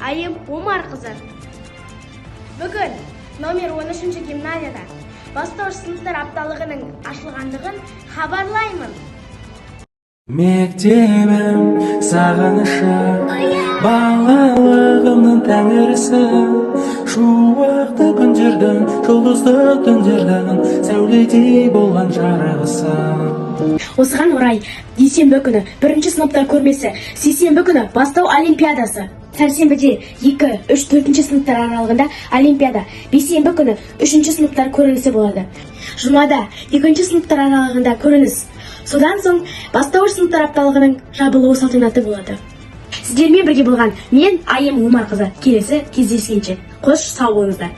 айым Омарқызы. Бүгін номер 13 гимназияда бастауыш сыныптар апталығының ашылғандығын хабарлаймын. Мектебім сағынышы, балалығымның тәңірісі, шуақты күндердің, жұлдызды түндердің сәуледей болған жарығысы. Осыған орай дүйсенбі күні бірінші сыныптар көрмесі, сейсенбі күні бастау олимпиадасы, сәрсенбіде 2, 3, 4 сыныптар аралығында олимпиада, бейсенбі күні 3 сыныптар көрінісі болады. Жұмада 2 сыныптар аралығында көрініс. Содан соң бастауыш сыныптар апталығының жабылуы салтанаты болады. Сіздермен бірге болған мен айым Омарқызы. Келесі кездескенше. Қош сау болыңыздар.